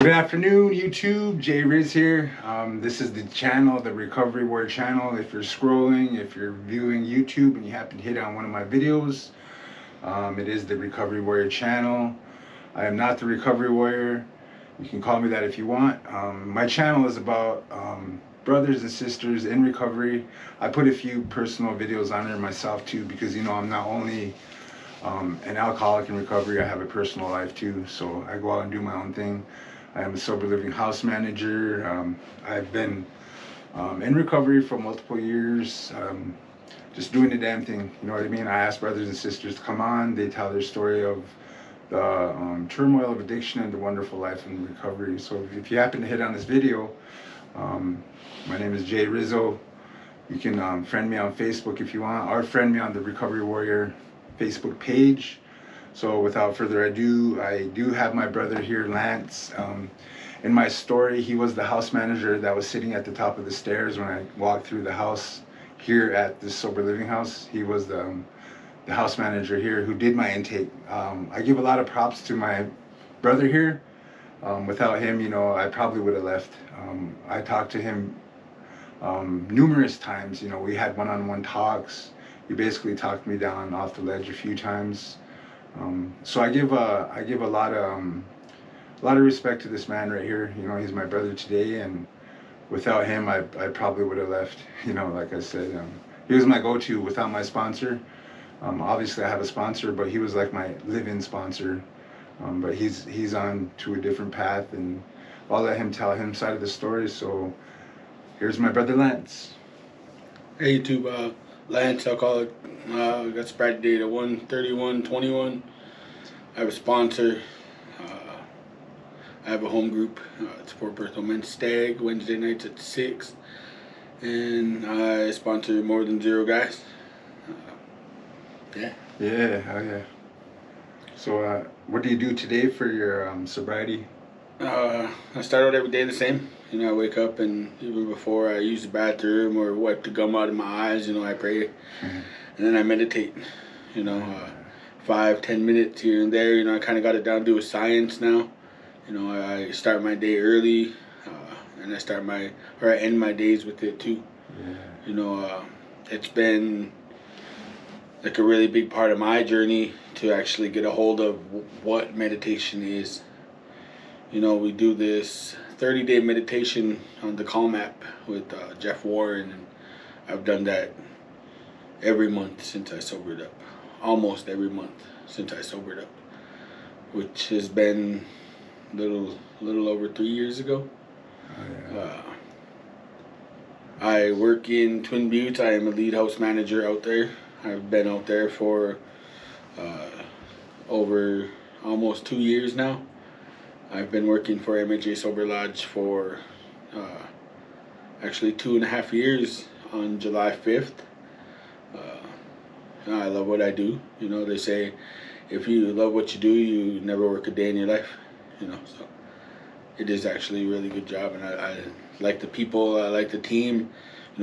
Good afternoon, YouTube. Jay Riz here. This is the channel, the Recovery Warrior channel. If you're scrolling, if you're viewing YouTube and you happen to hit on one of my videos, it is the Recovery Warrior channel. I am not the Recovery Warrior. You can call me that if you want. My channel is about brothers and sisters in recovery. I put a few personal videos on there myself too because I'm not only an alcoholic in recovery, I have a personal life too. So I go out and do my own thing. I am a sober living house manager. I've been in recovery for multiple years, just doing the damn thing. You know what I mean? I ask brothers and sisters to come on. They tell their story of the turmoil of addiction and the wonderful life in recovery. So if you happen to hit on this video, my name is Jay Rizzo. You can friend me on Facebook if you want, or friend me on the Recovery Warrior Facebook page. So without further ado, I do have my brother here, Lance. In my story, he was the house manager that was sitting at the top of the stairs when I walked through the house here at this sober living house. He was the house manager here who did my intake. I give a lot of props to my brother here. Without him, I probably would have left. I talked to him numerous times. We had one-on-one talks. He basically talked me down off the ledge a few times. So I give a lot of respect to this man right here. He's my brother today, and without him, I probably would have left. Like I said, he was my go-to without my sponsor. Obviously, I have a sponsor, but he was like my live-in sponsor. But he's on to a different path, and I'll let him tell him side of the story. So here's my brother Lance. Hey YouTube, Lance, I'll call it. Got sobriety date at 1/31/21. I have a sponsor. I have a home group. It's for Bertho Men's Stag, Wednesday nights at 6. And I sponsor More Than Zero guys. Yeah. Yeah, oh yeah. So what do you do today for your sobriety? I start out every day the same. I wake up and even before I use the bathroom or wipe the gum out of my eyes, I pray. Mhm. And then I meditate. 5-10 minutes here and there. I kind of got it down to a science now. I start my day early, and I end my days with it too. Yeah. It's been like a really big part of my journey to actually get a hold of what meditation is. We do this 30-day meditation on the Calm app with Jeff Warren, and I've done that every month since I sobered up. Almost every month since I sobered up, which has been a little over 3 years ago. Oh, yeah. I work in Twin Buttes. I am a lead house manager out there. I've been out there for over almost 2 years now. I've been working for MHA Sober Lodge for actually 2.5 years on July 5th. I love what I do. They say if you love what you do, you never work a day in your life. So it is actually a really good job, and I like the people. I like the team.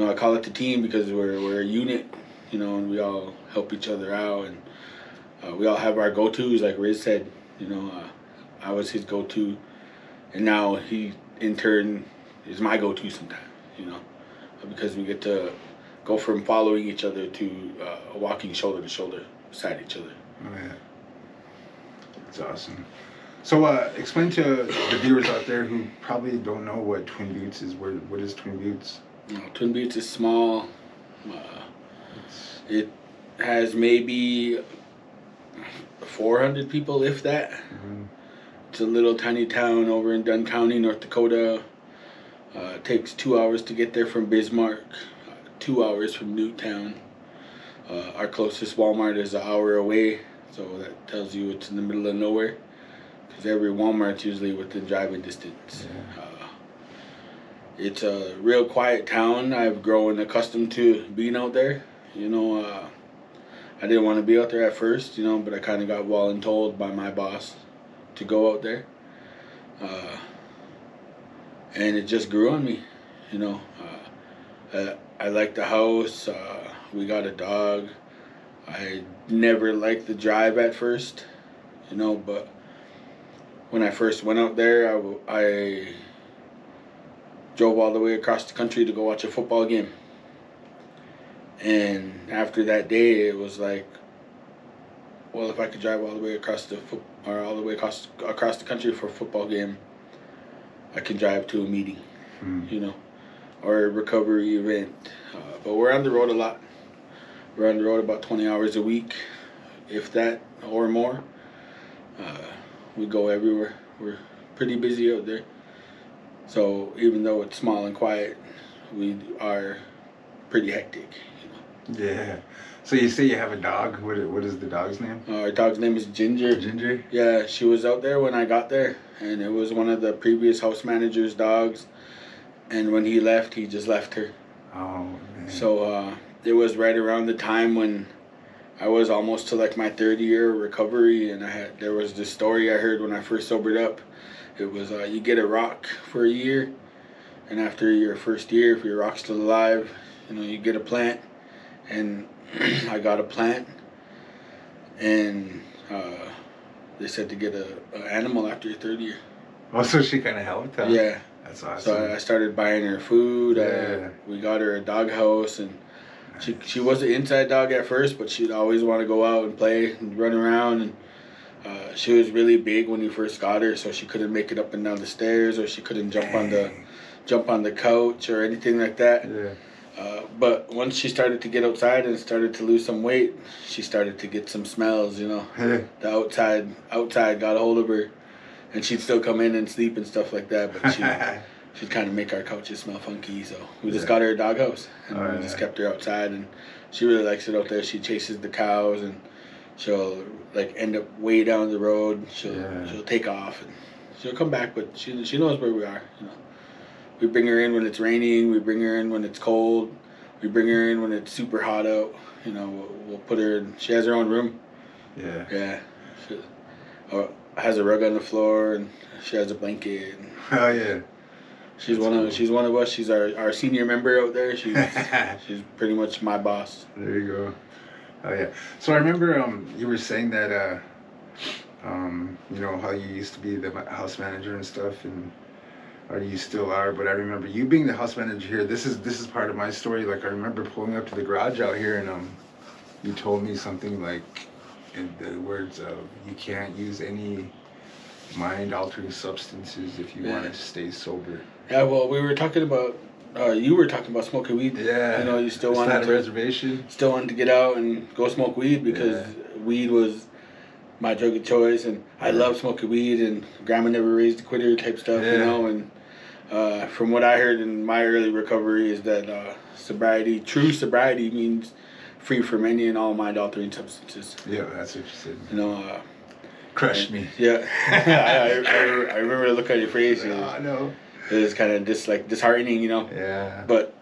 I call it the team because we're a unit. And we all help each other out, and we all have our go-tos. Like Riz said, I was his go-to, and now he in turn is my go-to sometimes. Because we get to go from following each other to walking shoulder to shoulder beside each other. Oh yeah, that's awesome. So explain to the viewers out there who probably don't know what Twin Buttes is. What is Twin Buttes? Twin Buttes is small. It has maybe 400 people, if that. Mm-hmm. It's a little tiny town over in Dunn County, North Dakota. It takes 2 hours to get there from Bismarck, 2 hours from Newtown. Our closest Walmart is an hour away, so that tells you it's in the middle of nowhere. Because every Walmart's usually within driving distance. Yeah. It's a real quiet town. I've grown accustomed to being out there. I didn't want to be out there at first, but I kind of got voluntold by my boss to go out there. And it just grew on me, I like the house. We got a dog. I never liked the drive at first, but when I first went out there, I drove all the way across the country to go watch a football game. And after that day, it was like, well, if I could drive all the way across across the country for a football game, I can drive to a meeting, you know, or a recovery event. But we're on the road a lot. We're on the road about 20 hours a week, if that or more. We go everywhere. We're pretty busy out there. So even though it's small and quiet, we are pretty hectic. Yeah. So you say you have a dog. What is the dog's name? Our dog's name is Ginger. Ginger? Yeah, she was out there when I got there, and it was one of the previous house manager's dogs. And when he left, he just left her. Oh, man. So it was right around the time when I was almost to like my third year of recovery, and there was this story I heard when I first sobered up. It was you get a rock for a year, and after your first year, if your rock's still alive, you get a plant. And I got a plant, and they said to get an animal after your third year. Oh, so she kind of helped, huh? Yeah. That's awesome. So I started buying her food. Yeah. We got her a dog house, and she was an inside dog at first, but she'd always want to go out and play and run around. And she was really big when we first got her, so she couldn't make it up and down the stairs, or she couldn't jump on the couch or anything like that. Yeah. But once she started to get outside and started to lose some weight, she started to get some smells, The outside got a hold of her, and she'd still come in and sleep and stuff like that, but she'd kind of make our couches smell funky, so we just got her a doghouse, and we just kept her outside, and she really likes it out there. She chases the cows, and she'll like end up way down the road. She'll take off, and she'll come back, but she knows where we are, We bring her in when it's raining. We bring her in when it's cold. We bring her in when it's super hot out. We'll put her in. She has her own room. Yeah. Yeah. She has a rug on the floor, and she has a blanket. Oh yeah. She's one of us. She's our senior member out there. She's pretty much my boss. There you go. Oh yeah. So I remember you were saying that how you used to be the house manager and stuff, and or you still are, but I remember you being the house manager here. This is part of my story. Like I remember pulling up to the garage out here, and you told me something like, in the words of, you can't use any mind-altering substances if you want to stay sober. Yeah, well, we were talking about. You were talking about smoking weed. Yeah. You still wanted a reservation. Still wanted to get out and go smoke weed because weed was my drug of choice, and I love smoking weed, and grandma never raised a quitter type stuff, and from what I heard in my early recovery is that true sobriety means free from any and all mind-altering substances. Yeah, that's what you said. Crushed me. Yeah. I remember the look on your face. I know. It was kind of disheartening, Yeah. But,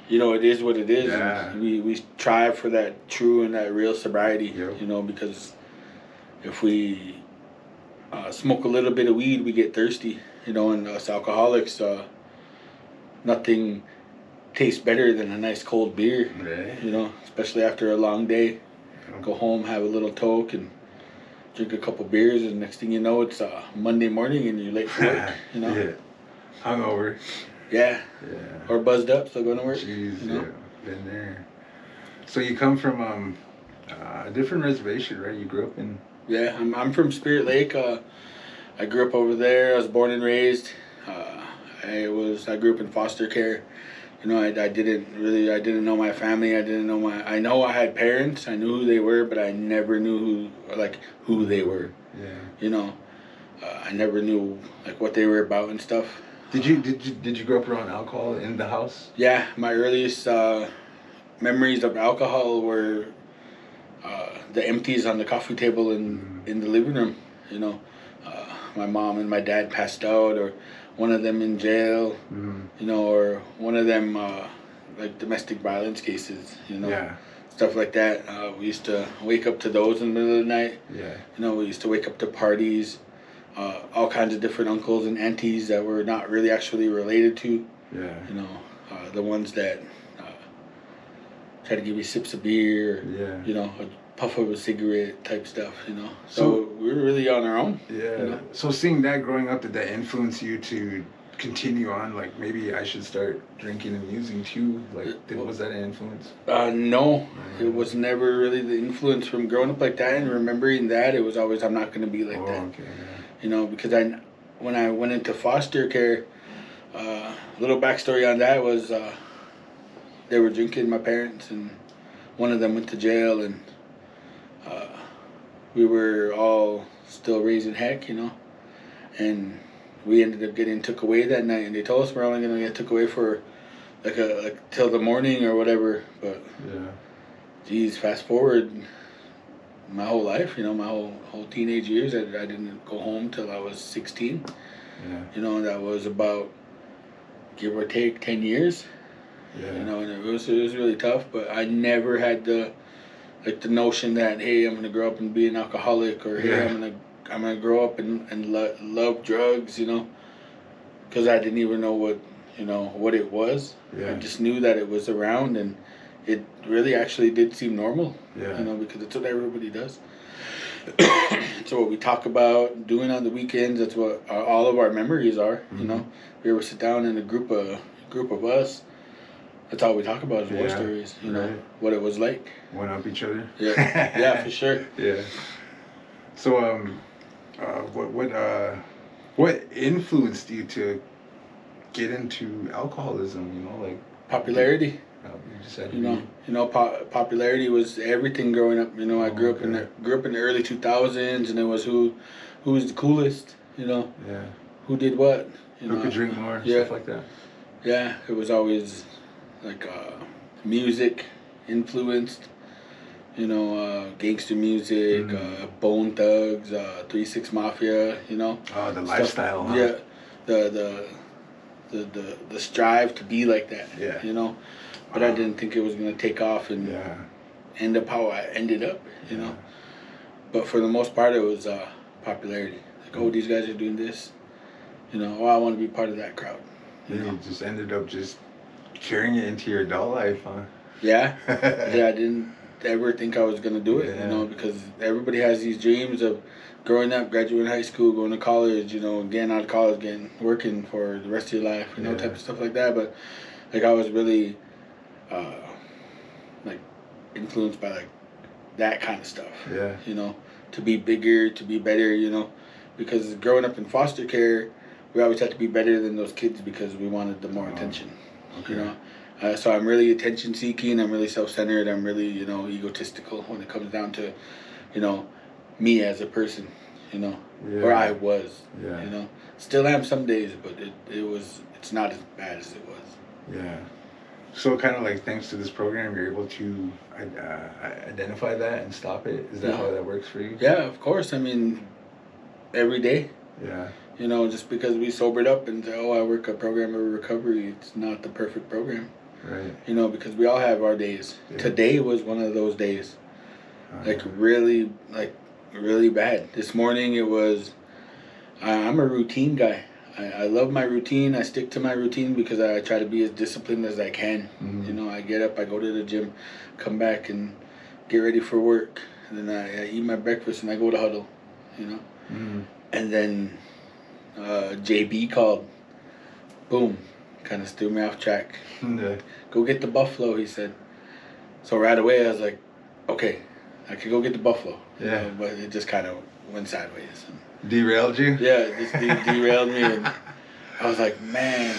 it is what it is. Yeah. And we strive for that true and that real sobriety, Yep. Because if we smoke a little bit of weed, we get thirsty, and us alcoholics, nothing tastes better than a nice cold beer, Right. Especially after a long day. Go home, have a little toke, and drink a couple beers, and next thing you know, it's Monday morning and you're late for work, Yeah. Hungover. Yeah. Yeah. Or buzzed up, still going to work. Jeez, yeah. Been there. So you come from a different reservation, right? You grew up in... Yeah, I'm from Spirit Lake. I grew up over there. I was born and raised. I grew up in foster care. I didn't know my family. I know I had parents. I knew who they were, but I never knew who they were. Yeah. I never knew what they were about and stuff. Did you grow up around alcohol in the house? Yeah, my earliest memories of alcohol were the empties on the coffee table in the living room. My mom and my dad passed out, or one of them in jail, or one of them domestic violence cases, Yeah. stuff like that. We used to wake up to those in the middle of the night. Yeah. We used to wake up to parties, all kinds of different uncles and aunties that were not really actually related to. Yeah. The ones that try to give you sips of beer, Yeah. a puff of a cigarette type stuff, So were really on our own. Yeah. You know? So seeing that growing up, did that influence you to continue on? Like maybe I should start drinking and using too. Like, was that an influence? No, it was never really the influence from growing up like that and remembering that. It was always I'm not going to be like that. Okay. Yeah. You know, because when I went into foster care, little backstory on that was they were drinking, my parents, and one of them went to jail, and we were all still raising heck, you know, and we ended up getting took away that night, and they told us we're only gonna get took away for like till the morning or whatever. But Yeah. geez, fast forward my whole life, you know, my whole teenage years, I didn't go home till I was 16. Yeah. You know, that was about give or take 10 years. Yeah. You know, and it was really tough. But I never had the notion that hey, I'm gonna grow up and be an alcoholic, or hey, Yeah. I'm gonna grow up and love drugs. You know, because I didn't even know what it was. Yeah. I just knew that it was around, and it really actually did seem normal. Yeah. You know, because it's what everybody does. It's what we talk about doing on the weekends. That's what all of our memories are. Mm-hmm. You know, we ever sit down in a group of us. That's all we talk about is war Yeah, stories. You know, right. what it was like. One up each other. Yeah, yeah, for sure. Yeah. So what influenced you to get into alcoholism? You know, like Popularity. you just said. You know, popularity was everything growing up. You know, I grew up in okay. the early 2000s, and it was who was the coolest. You know, Yeah. who did what. You Who know, could drink more? yeah. Stuff like that. Yeah, it was always like music influenced. You know, gangster music, Bone Thugs, 3-6 Mafia. You know. Oh, the Stuff- lifestyle. Huh? Yeah, the strive to be like that. Yeah. You know, but I didn't think it was gonna take off and Yeah. end up how I ended up. You know, but for the most part, it was popularity. Like, oh, these guys are doing this. You know, oh, I want to be part of that crowd. You Then know? you just ended up just carrying it into your adult life, huh? Yeah, yeah. I didn't ever think I was gonna do it. Yeah. You know, because everybody has these dreams of growing up, graduating high school, going to college. You know, getting out of college, working for the rest of your life. You know, Yeah. type of stuff like that. But like I was really, like influenced by like that kind of stuff. Yeah. You know, to be bigger, to be better. You know, because growing up in foster care, we always had to be better than those kids because we wanted the more attention. Okay. You know, so I'm really attention seeking. I'm really self-centered. I'm really, you know, egotistical when it comes down to, you know, me as a person. You know, Yeah. or I was. Yeah. You know, still am some days, but it's not as bad as it was. Yeah. So kind of like thanks to this program, you're able to identify that and stop it. Is that Yeah. how that works for you? Yeah, of course. I mean, every day. Yeah. You know, just because we sobered up and say, oh, I work a program of recovery, it's not the perfect program. Right. You know, because we all have our days. Yeah. Today was one of those days. Like really bad. This morning it was, I'm a routine guy. I love my routine. I stick to my routine because I try to be as disciplined as I can. Mhm. You know, I get up, I go to the gym, come back and get ready for work. And then I eat my breakfast and I go to huddle, you know. Mm-hmm. And then JB called. Boom. Kind of threw me off track. Yeah. Go get the buffalo, he said. So right away I was like, okay, I could go get the buffalo. You Yeah. know, but it just kind of went sideways. And Derailed you? yeah, it just derailed me. And I was like, man.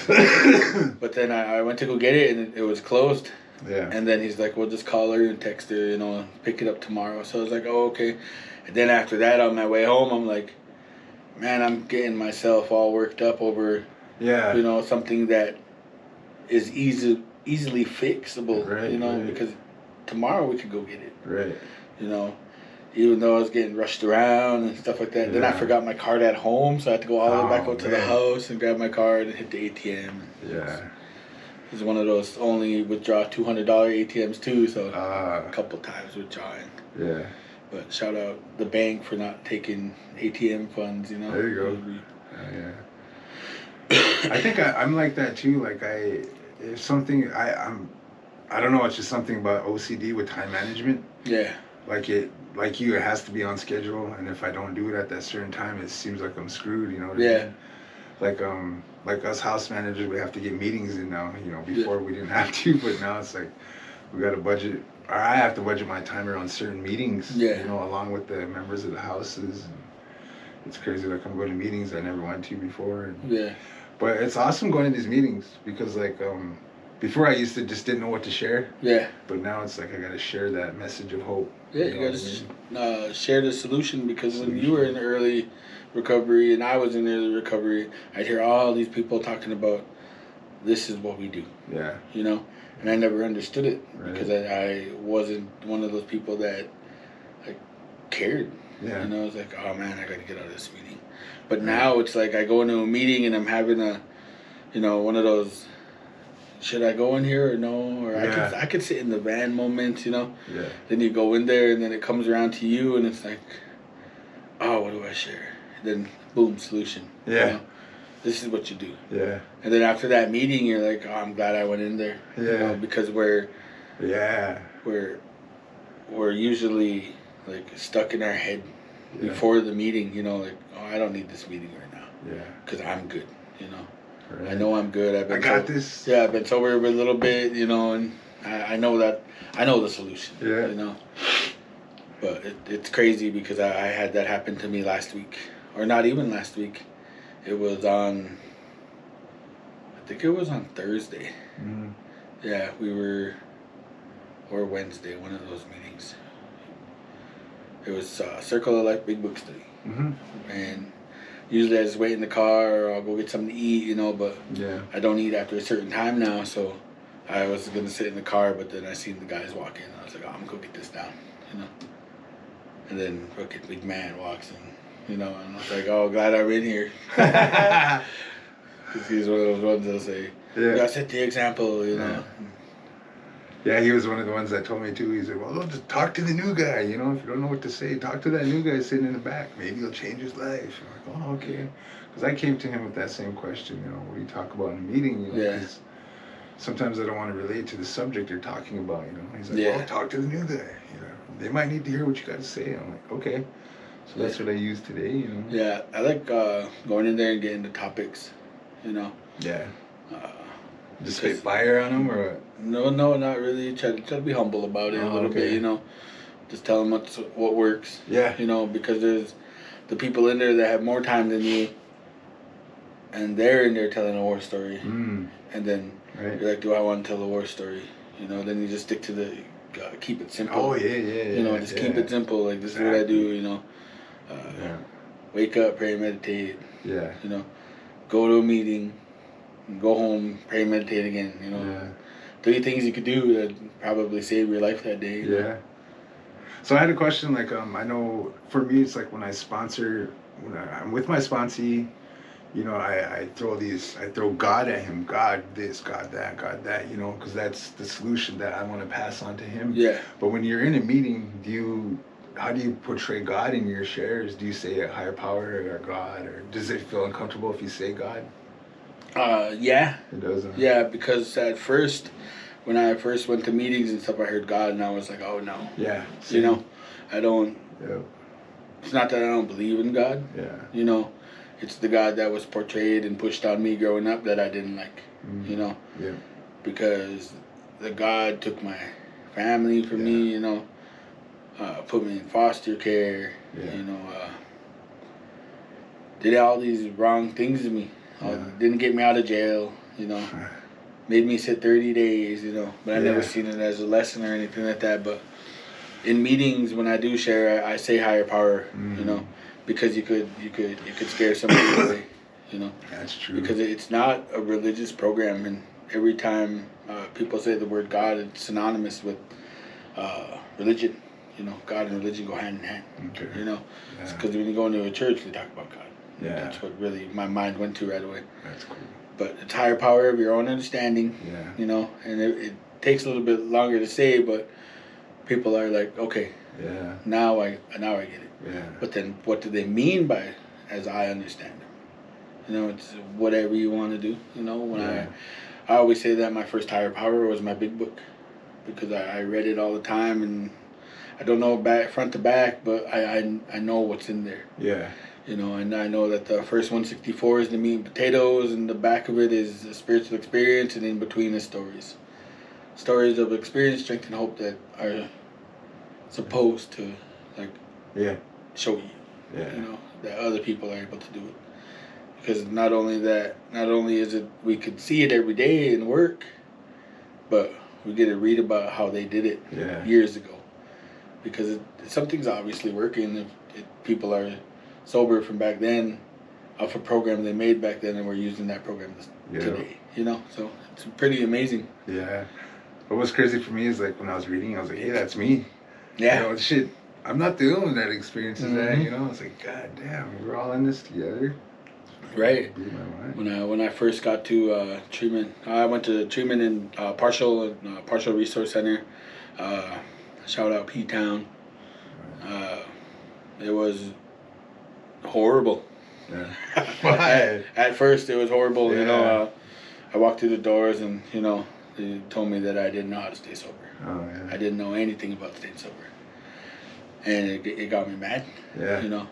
But then I went to go get it and it was closed. Yeah. And then he's like, well, just call her and text her, you know, pick it up tomorrow. So I was like, oh, okay. And then after that, on my way home, I'm like, man, I'm getting myself all worked up over, Yeah. you know, something that is easily fixable, Right, you know, right. because tomorrow we could go get it, Right. you know, even though I was getting rushed around and stuff like that. Then I Yeah. forgot my card at home, so I had to go all the way back Oh, out to the man. house and grab my card and hit the ATM. Yeah. It's one of those only withdraw $200 ATMs too, so a Uh, couple times withdrawing. yeah. But shout out the bank for not taking ATM funds, you know. There you go. Yeah. I think I'm like that too. Like if something I don't know. It's just something about OCD with time management. Yeah. like you, it has to be on schedule, and if I don't do it at that certain time, it seems like I'm screwed. You know what I Yeah. mean? Like us house managers, we have to get meetings in now. You know, before we didn't have to, but now it's like we got to budget, or I have to budget my time around certain meetings. Yeah. You know, along with the members of the houses. And it's crazy. Like I'm going to meetings I never went to before. And, Yeah. but it's awesome going to these meetings because before I used to just didn't know what to share. Yeah. But now it's like I got to share that message of hope. Yeah, you gotta share the solution, because when you were in early recovery and I was in early recovery, I'd hear all these people talking about this is what we do, Yeah. you know, and I never understood it Right. because I wasn't one of those people that cared. Yeah. You know, I was like, oh man, I gotta get out of this meeting. But now it's like I go into a meeting and I'm having one of those, should I go in here or no? Or I could sit in the van moments, you know. Yeah. Then you go in there and then it comes around to you and it's like, oh, what do I share? Then boom, solution. Yeah. You know? This is what you do. Yeah. And then after that meeting, you're like, oh, I'm glad I went in there. Yeah. You know, because we're usually like stuck in our head before the meeting. You know, like, oh, I don't need this meeting right now. Yeah. Because I'm good. You know. Right. I know I'm good. I got this. Yeah, I've been sober a little bit, you know, and I know that I know the solution. Yeah. You know. But it's crazy because I had that happen to me last week, or not even last week. It was I think it was on Thursday. Mm-hmm. Yeah, or Wednesday, one of those meetings. It was Circle of Life Big Book Study, and usually I just wait in the car or I'll go get something to eat, you know, but I don't eat after a certain time now, so I was going to sit in the car, but then I seen the guys walk in and I was like, oh, I'm going to go get this down, you know. And then fucking big man walks in, you know, and I was like, oh, glad I'm in here. Because he's one of those ones that'll say, you gotta set the example, you know. Yeah, he was one of the ones that told me too. He said, well, just talk to the new guy, you know, if you don't know what to say, talk to that new guy sitting in the back. Maybe he'll change his life. I'm like, oh, okay. Because I came to him with that same question, you know, what do you talk about in a meeting, you know, because sometimes I don't want to relate to the subject you're talking about, you know. He's like, well, talk to the new guy, you know. They might need to hear what you got to say. I'm like, okay. So that's what I use today, you know. Yeah, I like going in there and getting the topics, you know. Yeah. Just spit fire on them, or what? No, not really. Try to be humble about it a little bit, you know. Just tell them what works. Yeah. You know, because there's the people in there that have more time than you, and they're in there telling a war story. And then you're like, do I want to tell a war story? You know, then you just stick to the keep it simple. Oh, yeah. You know, just keep it simple. Like, this is what I do, you know. Wake up, pray, meditate. Yeah. You know, go to a meeting, go home, pray, meditate again. You know, 3 things you could do that probably save your life that day. Yeah. So I had a question. Like, I know for me, it's like when I'm with my sponsee, you know, I throw God at him. God this, God that. You know, because that's the solution that I want to pass on to him. Yeah. But when you're in a meeting, how do you portray God in your shares? Do you say a higher power or God, or does it feel uncomfortable if you say God? Yeah. It doesn't. Yeah, because at first, when I first went to meetings and stuff, I heard God, and I was like, oh no. Yeah. You know, I don't. Yeah. It's not that I don't believe in God. Yeah. You know, it's the God that was portrayed and pushed on me growing up that I didn't like. You know. Yeah. Because the God took my family from me. You know. Put me in foster care. You know. Did all these wrong things to me. Didn't get me out of jail. You know. Made me sit 30 days. You know. But I never seen it as a lesson or anything like that. But in meetings, when I do share, I say higher power. You know. Because you could scare somebody away. You know. That's true. Because it's not a religious program, and every time people say the word God, it's synonymous with religion. You know, God and religion go hand in hand. Okay. You know, because when you go into a church, they talk about God. Yeah. That's what really my mind went to right away. That's cool. But it's higher power of your own understanding. Yeah. You know, and it takes a little bit longer to say, but people are like, okay. Yeah. Now I get it. Yeah. But then, what do they mean by as I understand them? You know, it's whatever you want to do. You know, when I always say that my first higher power was my big book, because I read it all the time, and I don't know back front to back, but I know what's in there. Yeah. You know, and I know that the first 164 is the meat and potatoes, and the back of it is a spiritual experience, and in between is stories. Stories of experience, strength, and hope that are supposed to, like, Yeah. show you, Yeah. you know, that other people are able to do it. Because not only is it, we could see it every day in work, but we get to read about how they did it Yeah. years ago. Because something's obviously working if people are sober from back then, off a program they made back then, and we're using that program today. You know, so it's pretty amazing. Yeah. But what's crazy for me is like when I was reading, I was like, hey, that's me. Yeah. You know, shit. I'm not the only one that experiences that. Mhm. You know, it's like, god damn, we're all in this together. Right. It blew my mind. When I first got to treatment, I went to treatment in Partial Resource Center. Shout out P Town. It was horrible. Yeah. At first, it was horrible. Yeah. You know, I walked through the doors, and you know, they told me that I didn't know how to stay sober. Oh yeah. I didn't know anything about staying sober, and it got me mad. Yeah. You know.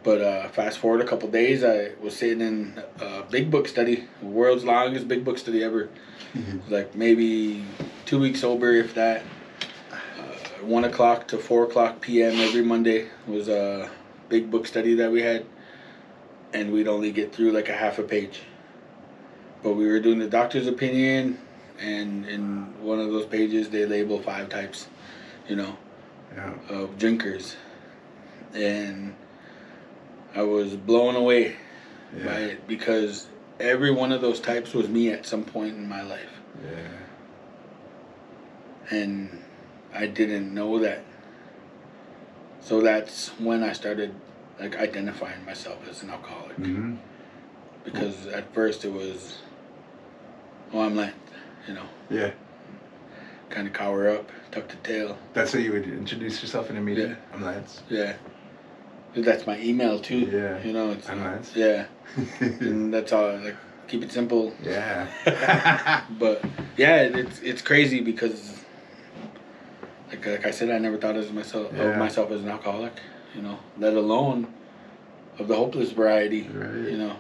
But fast forward a couple days, I was sitting in a big book study, the world's longest big book study ever. Like maybe 2 weeks sober, if that. 1 o'clock to 4 o'clock p.m. every Monday was a big book study that we had, and we'd only get through like a half a page. But we were doing the doctor's opinion, and in one of those pages they label 5 types, you know, Yeah. of drinkers, and I was blown away by Yeah. it because every one of those types was me at some point in my life, Yeah. and I didn't know that. So that's when I started like identifying myself as an alcoholic. Mm-hmm. Because at first it was, oh, I'm Lance, you know, Yeah. kind of cower up, tuck the tail. That's how you would introduce yourself in a meeting. Yeah. I'm Lance. Yeah. That's my email too. Yeah. You know, it's I'm Lance. yeah. And that's all. Like, keep it simple. Yeah. But yeah, it's crazy because, like I said, I never thought of myself as an alcoholic. You know, let alone of the hopeless variety. Right. You know,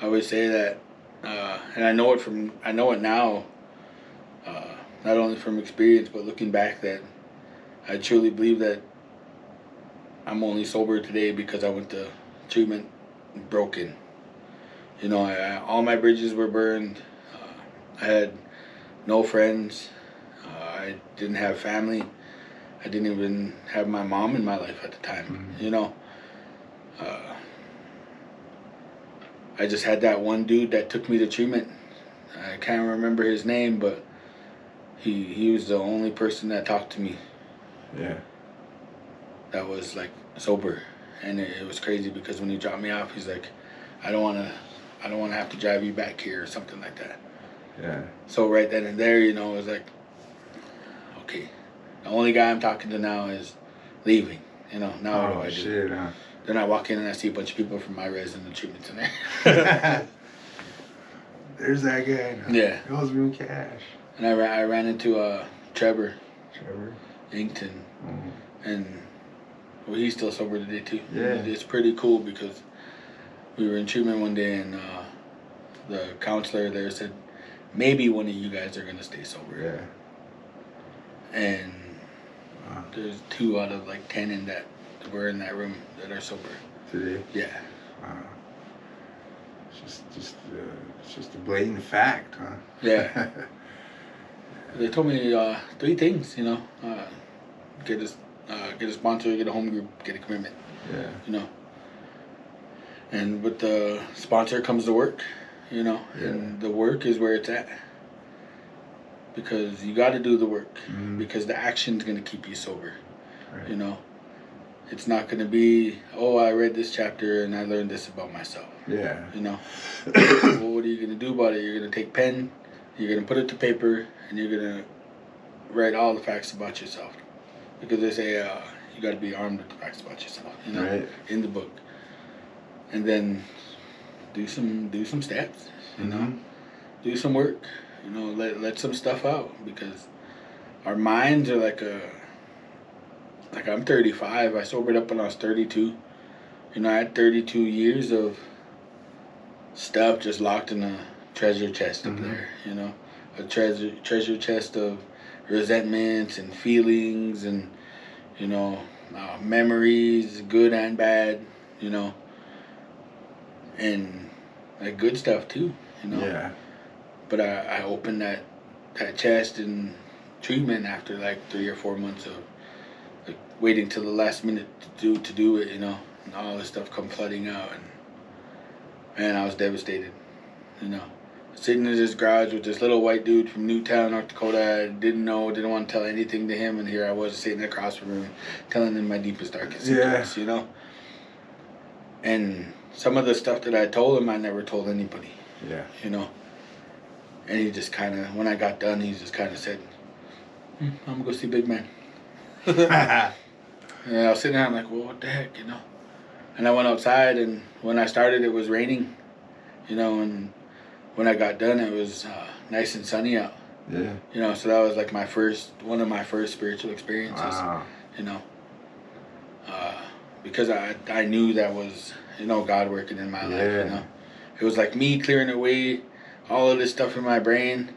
I always say that, and I know it now. Not only from experience, but looking back, that I truly believe that I'm only sober today because I went to treatment broken. You know, all my bridges were burned. I had no friends. I didn't have family. I didn't even have my mom in my life at the time. Mm-hmm. You know, I just had that one dude that took me to treatment. I can't remember his name, but he was the only person that talked to me Yeah. that was like sober, and it was crazy because when he dropped me off, he's like, I don't want to have to drive you back here or something like that. Yeah. So right then and there, you know, it was like, okay, the only guy I'm talking to now is leaving. You know, now what do I do? Shit, huh? Then I walk in and I see a bunch of people from my res in the treatment center. There's that guy. Yeah. He owes me cash. And I ran into Trevor Trevor. Inkton, Mm-hmm. and well, he's still sober today too. Yeah. It's pretty cool because we were in treatment one day, and the counselor there said, maybe one of you guys are gonna stay sober. Yeah. And there's 2 out of like 10 in that were in that room that are sober Today. Yeah. It's just a blatant fact, huh? Yeah. They told me 3 things, you know, get a sponsor, get a home group, get a commitment. Yeah. You know, and with the sponsor comes the work, you know, Yeah. and the work is where it's at, because you got to do the work, Mhm. because the action's going to keep you sober. Right. You know, it's not going to be, oh, I read this chapter and I learned this about myself. Yeah. You know, well, what are you going to do about it? You're going to take pen, you're going to put it to paper, and you're going to write all the facts about yourself, because they say you got to be armed with the facts about yourself, you know, Right. in the book. And then do some steps, you know, Mhm. do some work, you know, let some stuff out, because our minds are like like I'm 35. I sobered up when I was 32. You know, I had 32 years of stuff just locked in a treasure chest up there. You know, a treasure chest of resentments and feelings and you know memories, good and bad. You know, and like good stuff too. You know. Yeah. But I opened that chest in treatment after like 3 or 4 months of like waiting till the last minute to do it, you know, and all this stuff come flooding out, and man, I was devastated, you know, sitting in this garage with this little white dude from Newtown, North Dakota. I didn't want to tell anything to him, and here I was sitting across from him, telling him my deepest, darkest secrets, you know, and some of the stuff that I told him, I never told anybody, you know. And he just kind of, when I got done, he just kind of said, I'm going to go see Big Man. And I was sitting there, I'm like, well, what the heck, you know? And I went outside, and when I started, it was raining, you know, and when I got done, it was nice and sunny out. Yeah. You know, so that was like one of my first spiritual experiences, Wow. you know. Because I knew that was, you know, God working in my life, you know. It was like me clearing away all of this stuff in my brain,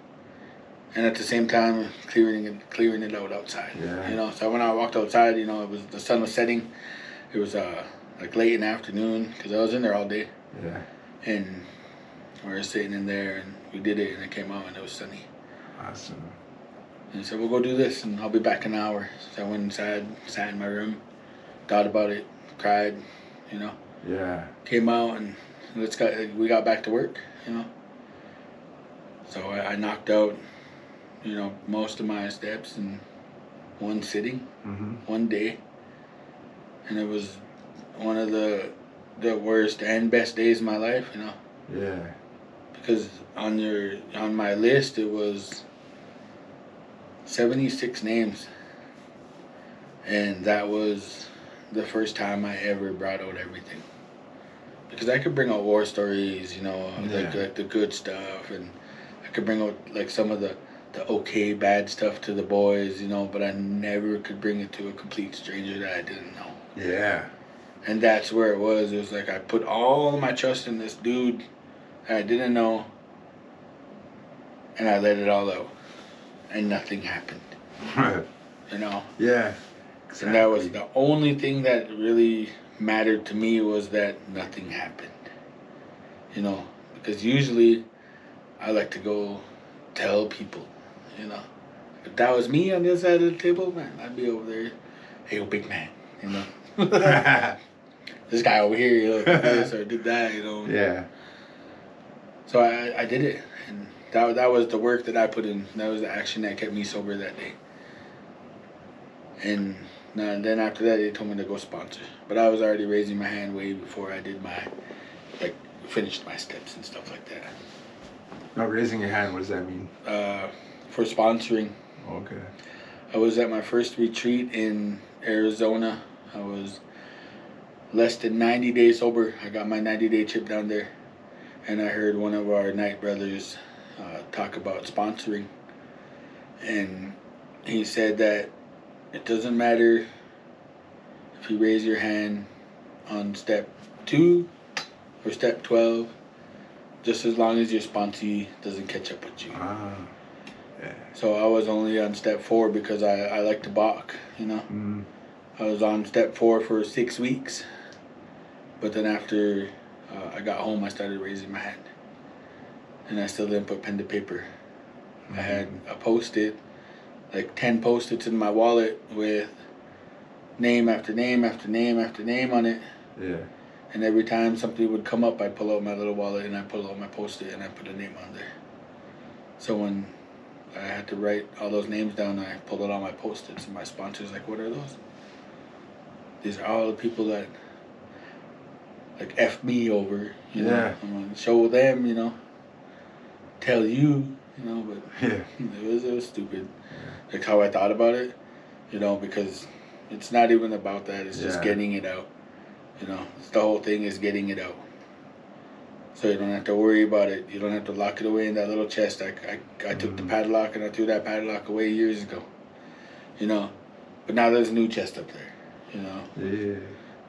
and at the same time clearing it out outside. Yeah. You know, so when I walked outside, you know, the sun was setting. It was like late in the afternoon because I was in there all day. Yeah. And we were sitting in there, and we did it, and it came out, and it was sunny. Awesome. And he said, "We'll go do this, and I'll be back in an hour." So I went inside, sat in my room, thought about it, cried, you know. Yeah. Came out, and we got back to work, you know. So I knocked out, you know, most of my steps in one sitting, one day, and it was one of the worst and best days of my life, you know. Yeah. Because on my list it was 76 names, and that was the first time I ever brought out everything. Because I could bring out war stories, you know, like the good stuff, and I could bring out like some of the okay bad stuff to the boys, you know, but I never could bring it to a complete stranger that I didn't know. Yeah. And that's where it was. It was like I put all my trust in this dude that I didn't know, and I let it all out, and nothing happened. You know? Yeah. Exactly. And that was the only thing that really mattered to me, was that nothing happened. You know? Because usually I like to go tell people, you know. If that was me on the other side of the table, man, I'd be over there, hey, yo, big man, you know. This guy over here, you know, did this or did that, you know. Yeah. So I did it, and that was the work that I put in. That was the action that kept me sober that day. And then after that, they told me to go sponsor. But I was already raising my hand way before I did finished my steps and stuff like that. Now, raising your hand, what does that mean? For sponsoring. Okay. I was at my first retreat in Arizona. I was less than 90 days sober. I got my 90-day chip down there. And I heard one of our night brothers talk about sponsoring. And he said that it doesn't matter if you raise your hand on step 2 or step 12, just as long as your sponsee doesn't catch up with you. Yeah. So I was only on step 4 because I like to balk, you know. I was on step 4 for 6 weeks, but then after I got home, I started raising my hand, and I still didn't put pen to paper. I had a post-it, like 10 post-its in my wallet with name after name after name after name on it. Yeah. And every time something would come up, I'd pull out my little wallet and I'd pull out my post-it and I'd put a name on there. So when I had to write all those names down, I pulled out all my post-its, and my sponsor's like, what are those? These are all the people that like F me over, you know. I'm gonna show them, you know, tell you, you know, but it was stupid. Like how I thought about it, you know, because it's not even about that, it's just getting it out. You know, it's the whole thing is getting it out. So you don't have to worry about it. You don't have to lock it away in that little chest. I took the padlock and I threw that padlock away years ago. You know, But now there's a new chest up there, you know, Yeah.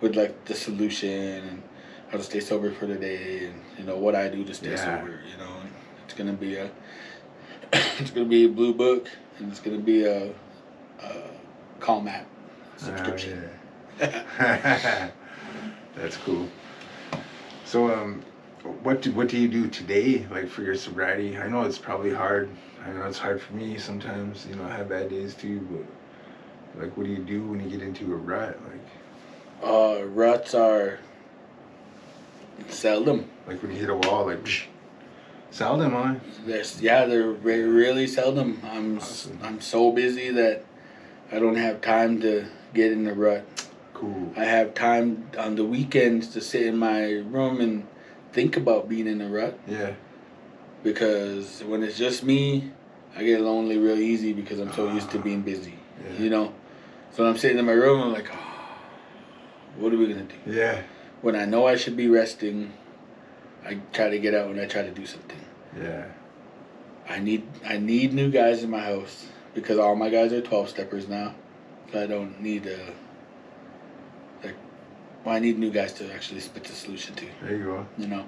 with like the solution and how to stay sober for the day, and you know what I do to stay sober. You know, and it's gonna be a it's gonna be a blue book, and it's gonna be a Calm app subscription. Oh, yeah. That's cool. So what do you do today, like for your sobriety? I know it's probably hard. I know it's hard for me sometimes. You know, I have bad days too. But like, what do you do when you get into a rut? Like, Ruts are seldom. like when you hit a wall, like seldom, huh? They're really seldom. Awesome. I'm so busy that I don't have time to get in the rut. Cool. I have time on the weekends to sit in my room and think about being in a rut. Yeah. Because when it's just me, I get lonely real easy because I'm so used to being busy. Yeah. You know? So when I'm sitting in my room, I'm like, oh, what are we going to do? Yeah. When I know I should be resting, I try to get out and I try to do something. Yeah. I need new guys in my house because all my guys are 12-steppers now. So I don't need I need new guys to actually spit the solution to. There you go. You know,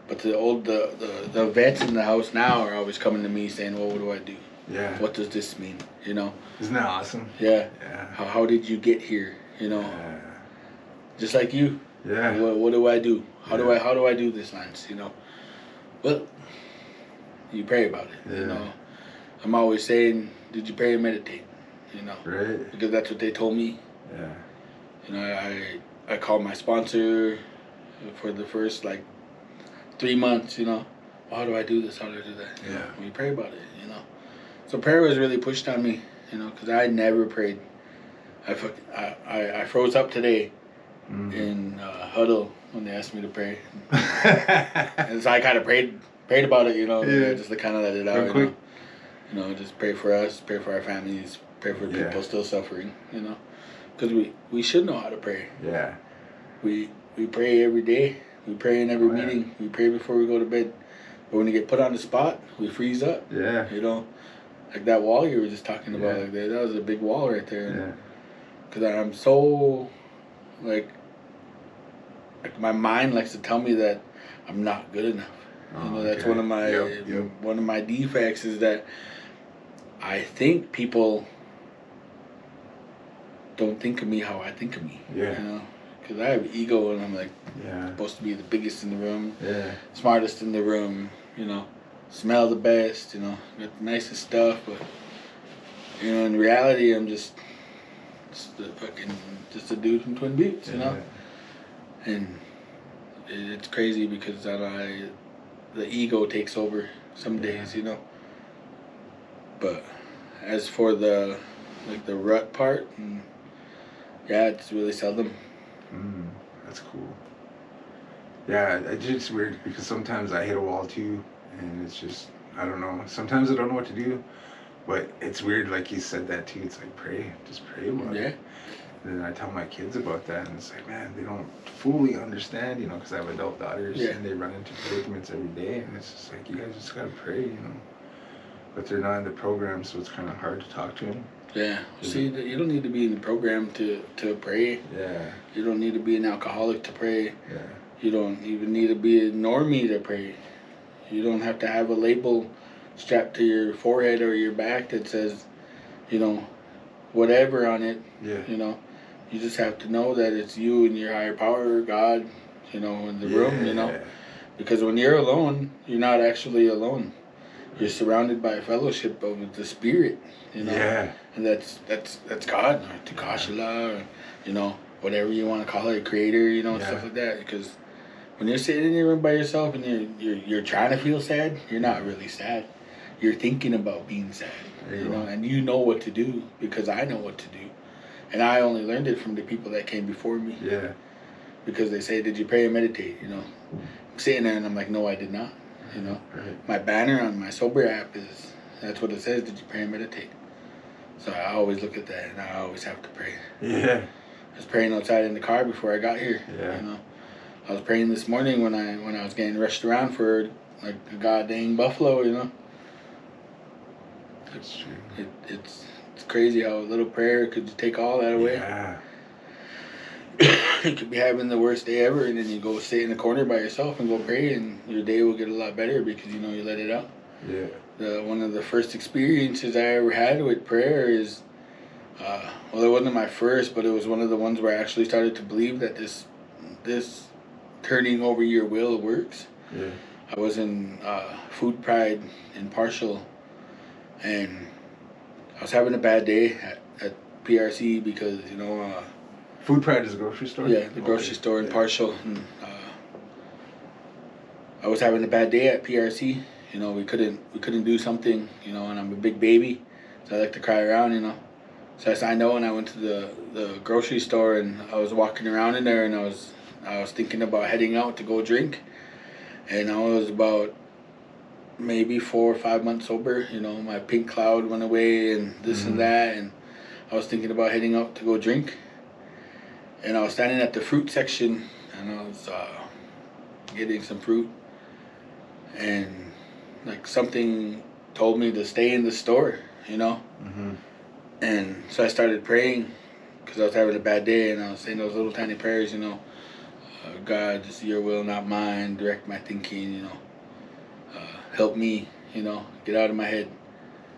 but the vets in the house now are always coming to me saying, "Well, what do I do? Yeah. What does this mean?" You know. Isn't that awesome? Yeah. Yeah. How did you get here? You know. Yeah. Just like you. Yeah. What do I do? How do I do this, Lance? You know. Well, you pray about it. Yeah. You know. I'm always saying, did you pray and meditate? You know. Right. Because that's what they told me. Yeah. You know, I called my sponsor for the first 3 months. You know, how do I do this? How do I do that? You know, we pray about it. You know, so prayer was really pushed on me. You know, because I never prayed. I froze up today in huddle when they asked me to pray, and so I kind of prayed about it. You know, just to kind of let it out. You know, just pray for us, pray for our families, pray for people still suffering. You know. Because we should know how to pray. Yeah. We pray every day. We pray in every meeting. We pray before we go to bed. But when you get put on the spot, we freeze up. Yeah. You know, like that wall you were just talking about. Like that was a big wall right there. Yeah. Because I'm so, like my mind likes to tell me that I'm not good enough. You know, that's one of my one of my defects is that I think people don't think of me how I think of me. Yeah. You know, because I have ego and I'm like supposed to be the biggest in the room, smartest in the room. You know, smell the best. You know, got the nicest stuff. But you know, in reality, I'm just a dude from Twin Buttes. You know, and it's crazy because the ego takes over some days. You know, but as for the rut part and. Yeah, it's really seldom. That's cool. Yeah, it's just weird because sometimes I hit a wall too, and it's just, I don't know. Sometimes I don't know what to do, but it's weird, like you said that too. It's like, just pray about it. And then I tell my kids about that, and it's like, man, they don't fully understand, you know, because I have adult daughters, and they run into predicaments every day, and it's just like, you guys just gotta pray, you know. But they're not in the program, so it's kind of hard to talk to them. Yeah. See, you don't need to be in the program to pray. Yeah. You don't need to be an alcoholic to pray. Yeah. You don't even need to be a normie to pray. You don't have to have a label strapped to your forehead or your back that says, you know, whatever on it. Yeah. You know, you just have to know that it's you and your higher power, God, you know, in the room, you know. Because when you're alone, you're not actually alone. You're surrounded by a fellowship of the Spirit, you know. Yeah. And that's God, or Tukashila, or, you know, whatever you want to call it, Creator, you know, stuff like that. Because when you're sitting in your room by yourself and you're trying to feel sad, you're not really sad. You're thinking about being sad, you know, and you know what to do because I know what to do. And I only learned it from the people that came before me. Yeah. Because they say, did you pray and meditate, you know. I'm sitting there and I'm like, no, I did not. You know, my banner on my sober app that's what it says. Did you pray and meditate? So I always look at that, and I always have to pray. Yeah. I was praying outside in the car before I got here. Yeah. You know, I was praying this morning when I was getting rushed around for like a goddamn buffalo. You know. That's true. It's crazy how a little prayer could take all that away. Yeah. You could be having the worst day ever, and then you go sit in the corner by yourself and go pray, and your day will get a lot better because you know you let it out. Yeah. One of the first experiences I ever had with prayer is, well, it wasn't my first, but it was one of the ones where I actually started to believe that this turning over your will works. Yeah. I was in Food Pride in Partial, and I was having a bad day at PRC because, you know, Food Pride is a grocery store? yeah, the grocery store in Partial. And I was having a bad day at PRC. You know, we couldn't do something, you know, and I'm a big baby, so I like to cry around, you know. So I signed out and I went to the grocery store, and I was walking around in there, and I was thinking about heading out to go drink. And I was about maybe 4 or 5 months sober. You know, my pink cloud went away and this and that. And I was thinking about heading out to go drink. And I was standing at the fruit section, and I was getting some fruit. And like something told me to stay in the store, you know. Mm-hmm. And so I started praying because I was having a bad day, and I was saying those little tiny prayers, you know. God, it's your will, not mine. Direct my thinking, you know. Help me, you know, get out of my head.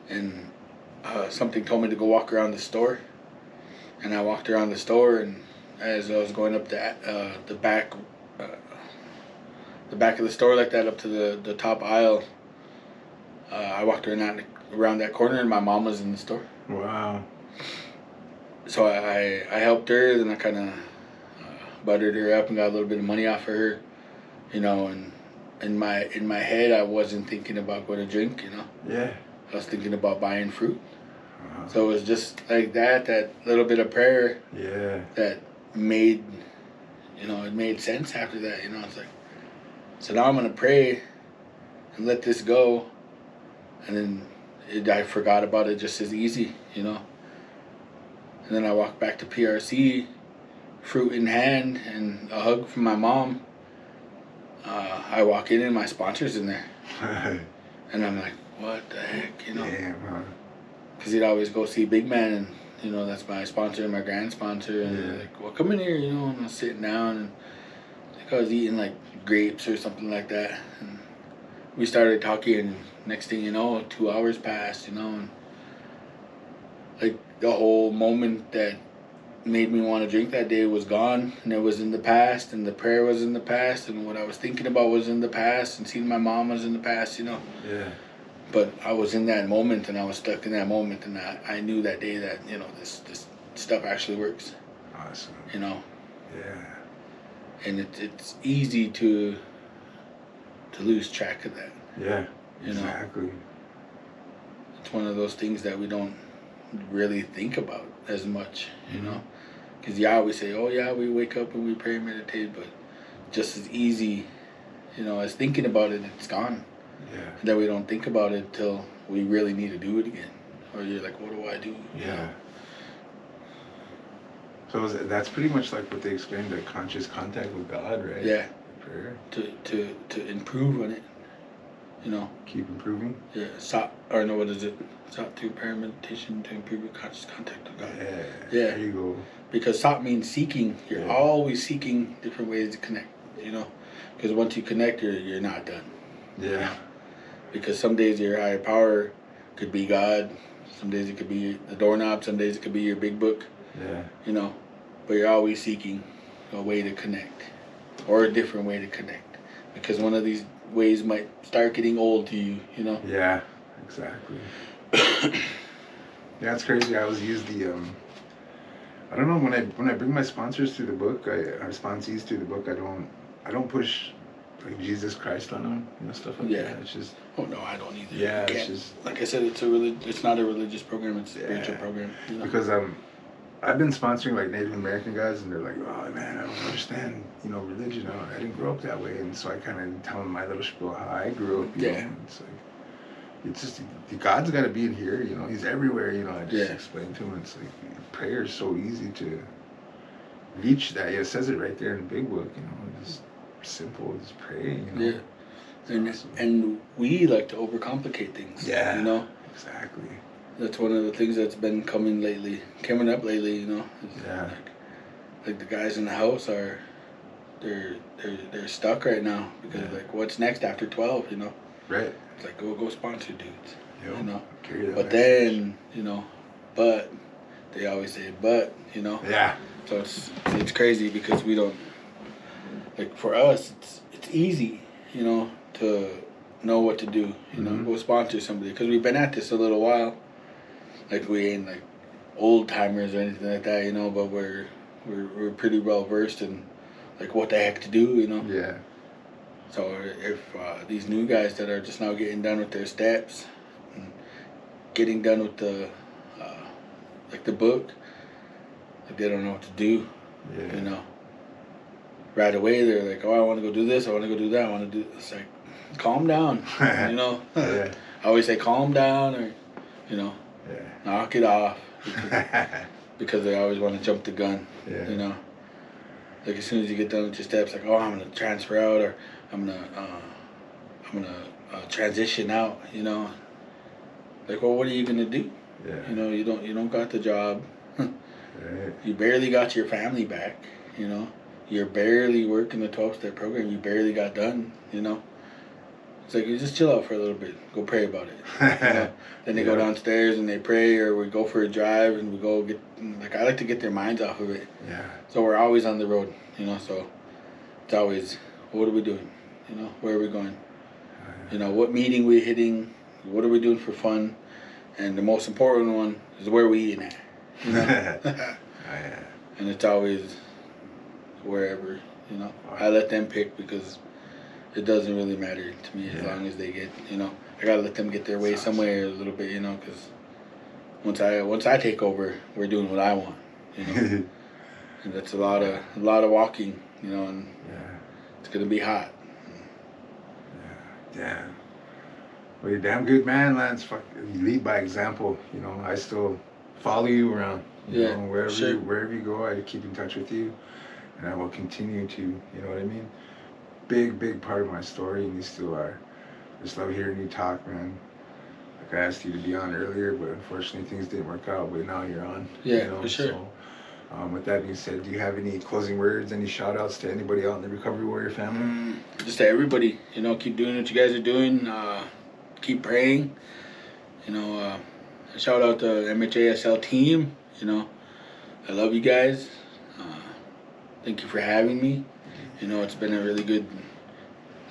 And something told me to go walk around the store. And I walked around the store, and as I was going up the back of the store like that, up to the top aisle, I walked around that corner, and my mom was in the store. Wow. So I helped her, then I kind of buttered her up and got a little bit of money off of her, you know. And in my head, I wasn't thinking about going to drink, you know. Yeah. I was thinking about buying fruit. So it was just like that little bit of prayer. Yeah. That made, you know, it made sense after that, you know. It's like, so now I'm gonna pray and let this go, and then I forgot about it just as easy, you know. And then I walked back to PRC, fruit in hand and a hug from my mom. I walk in and my sponsor's in there. And I'm like, what the heck, you know? Damn, huh? Because he'd always go see Big Man, and, you know, that's my sponsor and my grand sponsor. And they're like, well, come in here, you know. And I was sitting down, and I think I was eating like grapes or something like that. And we started talking, and next thing you know, 2 hours passed, you know. And like the whole moment that made me want to drink that day was gone, and it was in the past, and the prayer was in the past, and what I was thinking about was in the past, and seeing my mom was in the past, you know. Yeah. But I was in that moment, and I was stuck in that moment, and I knew that day that, you know, this stuff actually works. Awesome. You know. Yeah. And it's easy to lose track of that. Yeah. You know. Exactly. It's one of those things that we don't really think about as much, you know. Because we say, oh yeah, we wake up and we pray and meditate, but just as easy, you know, as thinking about it, it's gone. Yeah. That we don't think about it till we really need to do it again, or you're like, what do I do? You Yeah. know? So that's pretty much like what they explained, the conscious contact with God, right? Yeah. Prayer. To improve on it, you know. Keep improving. Yeah. Sought through prayer and meditation to improve your conscious contact with God. Yeah. Yeah. There you go. Because sought means seeking. You're always seeking different ways to connect, you know. Because once you connect, you're not done. Yeah. Because some days your higher power could be God, some days it could be the doorknob, some days it could be your big book. Yeah. You know, but you're always seeking a way to connect, or a different way to connect, because one of these ways might start getting old to you, you know. Yeah, exactly. Yeah, it's crazy. I always use the I don't know, when I bring my sponsors through the book, our sponsees through the book, I don't push like Jesus Christ on them, you know, stuff like that. It's just, oh no, I don't either. Yeah, it's just, like I said, it's not a religious program, it's a spiritual program, you know? Because I've been sponsoring like Native American guys, and they're like, oh man, I don't understand, you know, religion. I didn't grow up that way. And so I kind of tell them my little spiel how I grew up. You know? It's like, it's just, God's got to be in here, you know. He's everywhere, you know. I just explained to him, it's like prayer is so easy to reach that. Yeah, it says it right there in the big book, you know. Just simple, just pray, you know. Yeah. And we like to overcomplicate things. Yeah. You know. Exactly. that's one of the things that's been coming up lately. You know, Yeah. like the guys in the house are, they're stuck right now because like what's next after 12? You know, Right. it's like go sponsor dudes. Yo, You know, carry that but message. then but they always say but Yeah. so it's crazy because we don't, like, for us it's easy to know what to do, go sponsor somebody because we've been at this a little while. Like, we ain't like old timers or anything like that, but we're pretty well versed in like what the heck to do. Yeah. So if these new guys that are just now getting done with their steps and getting done with the like the book, like, they don't know what to do. Yeah. Right away they're like, oh, I want to go do this, I want to go do that, I want to do. It's like, calm down. Yeah. I always say calm down, or Yeah. knock it off, because they always want to jump the gun. Yeah. Like, as soon as you get done with your steps, like, oh, I'm gonna transfer out, or I'm gonna transition out. Like, well, what are you gonna do? Yeah. You don't got the job. Right. You barely got your family back. You're barely working the 12-step program. You barely got done. It's like, you just chill out for a little bit. Go pray about it. Then they go downstairs and they pray, or we go for a drive and we go get, like, I like to get their minds off of it. Yeah. So we're always on the road, so it's always, what are we doing? Where are we going? What meeting we hitting? What are we doing for fun? And the most important one is, where we eating at? Yeah. And it's always wherever, I let them pick, because it doesn't really matter to me as long as they get, I gotta let them get their way somewhere a little bit, because once I take over, we're doing what I want, and that's a lot of walking, and it's gonna be hot. Yeah. Well, you're damn good, man, Lance. Fuck, you lead by example. I still follow you around. Wherever you go, I keep in touch with you, and I will continue to. You know what I mean? Big part of my story, and you still are. Just love hearing you talk, man. Like, I asked you to be on earlier, but unfortunately things didn't work out. But now you're on. For sure. So, with that being said, do you have any closing words, any shout outs to anybody out in the Recovery Warrior family? Just to everybody, keep doing what you guys are doing. Keep praying. Shout out to MHASL team. I love you guys. Thank you for having me. It's been a really good,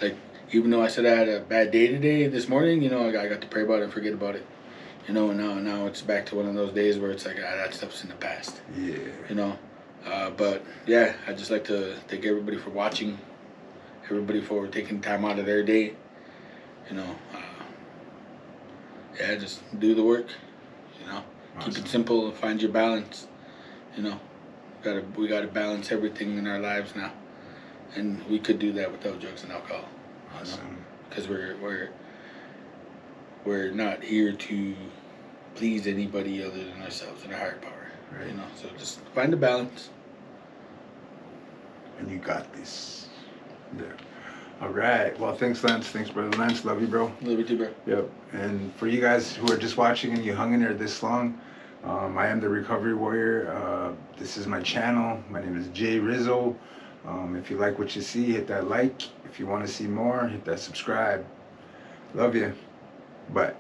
like, even though I said I had a bad day today, this morning, I got to pray about it and forget about it. And now it's back to one of those days where it's like, that stuff's in the past. Yeah. But yeah, I'd just like to thank everybody for watching, everybody for taking time out of their day. Just do the work. Awesome. Keep it simple, find your balance. We gotta balance everything in our lives now, and we could do that without drugs and alcohol. Awesome. Because we're not here to please anybody other than ourselves and our higher power. Right. So just find a balance. And you got this. Yeah. All right. Well, thanks, Lance. Thanks, brother Lance. Love you, bro. Love you too, bro. Yep. And for you guys who are just watching and you hung in there this long, I am the Recovery Warrior. This is my channel. My name is Jay Rizzo. If you like what you see, hit that like. If you want to see more, hit that subscribe. Love you. Bye.